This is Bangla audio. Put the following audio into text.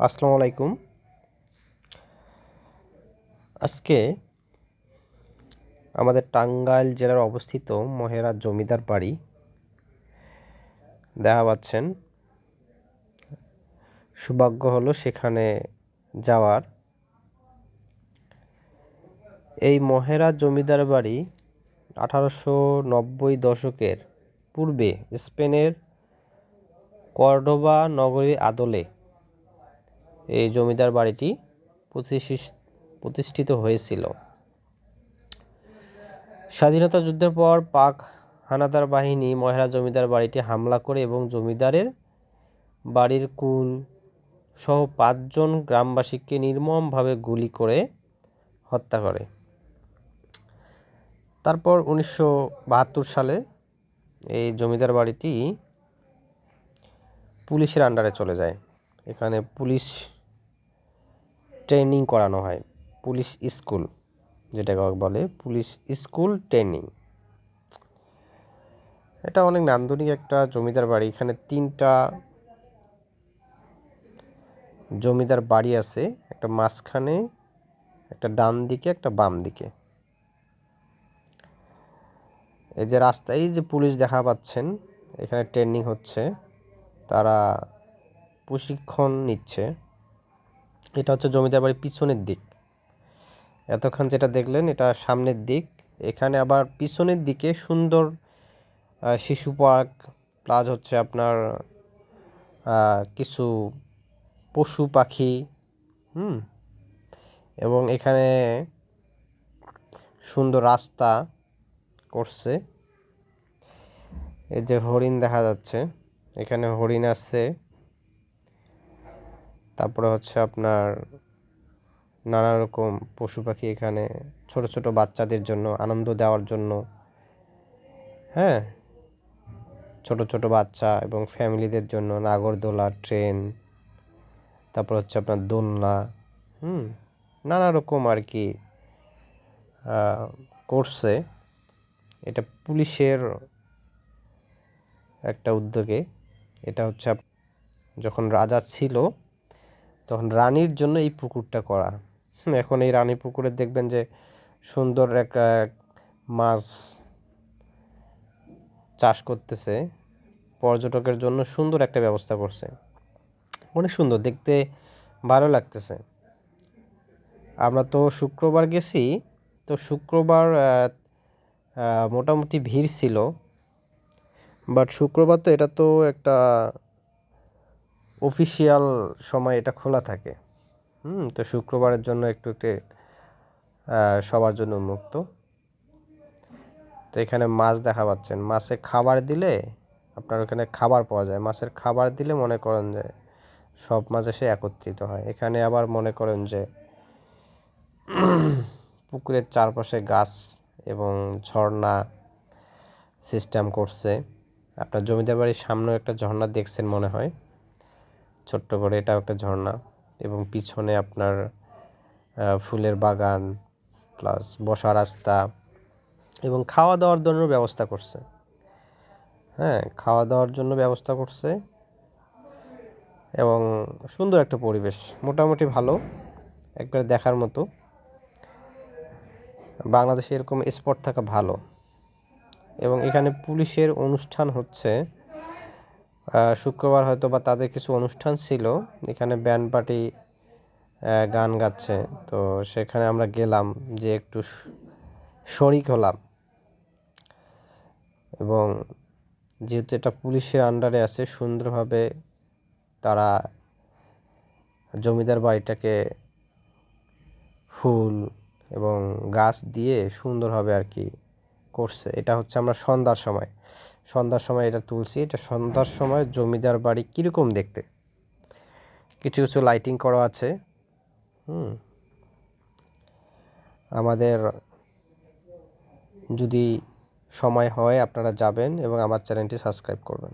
আসসালামু আলাইকুম। আজকে আমাদের টাঙ্গাইল জেলার অবস্থিত মহেরা জমিদার বাড়ি দেখা পাচ্ছেন। সৌভাগ্য হলো সেখানে যাওয়ার। এই মহেরা জমিদার বাড়ি 1890 দশকের পূর্বে স্পেনের কর্ডোবা নগরীর আদলে এই জমিদার বাড়িটি প্রতিষ্ঠিত হয়েছিল। স্বাধীনতা যুদ্ধের পর পাক হানাদার বাহিনী মহেরা জমিদার বাড়িটি হামলা করে এবং জমিদারের বাড়ির কুল সহ 5 জন গ্রামবাসীকে নির্মমভাবে গুলি করে হত্যা করে। তারপর 1972 সালে এই জমিদার বাড়িটি পুলিশের আন্ডারে চলে যায়। এখানে পুলিশ ট্রেনিং করানো হয়, পুলিশ স্কুল যেটাকে বলে পুলিশ স্কুল ট্রেনিং। এটা অনেক নান্দনিক একটা জমিদার বাড়ি। এখানে 3টা জমিদার বাড়ি আছে, একটা মাঝখানে, একটা ডান দিকে, একটা বাম দিকে। এই যে রাস্তায় যে পুলিশ দেখা পাচ্ছেন, এখানে ট্রেনিং হচ্ছে, তারা প্রশিক্ষণ নিচ্ছে। এটা হচ্ছে জমিদার বাড়ির পিছনের দিক। এতক্ষণ যেটা দেখলেন এটা সামনের দিক। এখানে আবার পিছনের দিকে সুন্দর শিশু পার্ক প্লাস হচ্ছে আপনার কিছু পশু পাখি এবং এখানে সুন্দর রাস্তা করছে। এই যে হরিণ দেখা যাচ্ছে, এখানে হরিণ আছে। তারপরে হচ্ছে আপনার নানা রকম পশু পাখি এখানে ছোট ছোট বাচ্চাদের জন্য আনন্দ দেওয়ার জন্য, ছোট ছোট বাচ্চা এবং ফ্যামিলিদের জন্য নাগরদোলা, ট্রেন, তারপর হচ্ছে আপনার দোলনা, নানা রকম আর কি করছে। এটা পুলিশের একটা উদ্যোগে। এটা হচ্ছে যখন রাজা ছিল তখন রানীর জন্য এই পুকুরটা করা। এখন এই রানী পুকুরে দেখবেন যে সুন্দর একটা মাছ চাষ করতেছে, পর্যটকের জন্য সুন্দর একটা ব্যবস্থা করছে, অনেক সুন্দর দেখতে, ভালো লাগতেছে। আমরা তো শুক্রবার গেছি, তো শুক্রবার মোটামুটি ভিড় ছিল, বাট শুক্রবার তো এটা তো একটা অফিসিয়াল সময়, এটা খোলা থাকে। তো শুক্রবারের জন্য একটু সবার জন্য উন্মুক্ত। তো এখানে মাছ দেখা পাচ্ছেন, মাছে খাবার দিলে আপনার ওখানে খাবার পাওয়া যায়। মাছের খাবার দিলে মনে করেন যে সব মাছ এসে একত্রিত হয়। এখানে আবার মনে করেন যে পুকুরের চারপাশে গাছ এবং ঝর্ণা সিস্টেম করছে। আপনার জমিদার বাড়ির সামনেও একটা ঝর্ণা দেখছেন মনে হয়, ছোট্ট করে, এটাও একটা ঝর্ণা। এবং পিছনে আপনার ফুলের বাগান প্লাস বসা রাস্তা এবং খাওয়া দাওয়ার জন্য ব্যবস্থা করছে। খাওয়া দাওয়ার জন্য ব্যবস্থা করছে এবং সুন্দর একটা পরিবেশ, মোটামুটি ভালো, একবার দেখার মতো। বাংলাদেশে এরকম স্পট থাকা ভালো। এবং এখানে পুলিশের অনুষ্ঠান হচ্ছে শুক্রবার, হয়তো বা তাদের কিছু অনুষ্ঠান ছিল, এখানে ব্যান্ড পার্টি গান গাচ্ছে। তো সেখানে আমরা গেলাম, যে একটু শরিক হলাম। এবং যেহেতু এটা পুলিশের আন্ডারে আছে, সুন্দরভাবে তারা জমিদার বাড়িটাকে ফুল এবং গাছ দিয়ে সুন্দরভাবে আর কি করছে। এটা হচ্ছে আমরা সন্ধ্যার সময় এটা তুলছি। এটা সন্ধ্যার সময় জমিদার বাড়ি কীরকম দেখতে, কিছু কিছু লাইটিং করা আছে। আমাদের যদি সময় হয় আপনারা যাবেন এবং আমার চ্যানেলটি সাবস্ক্রাইব করবেন।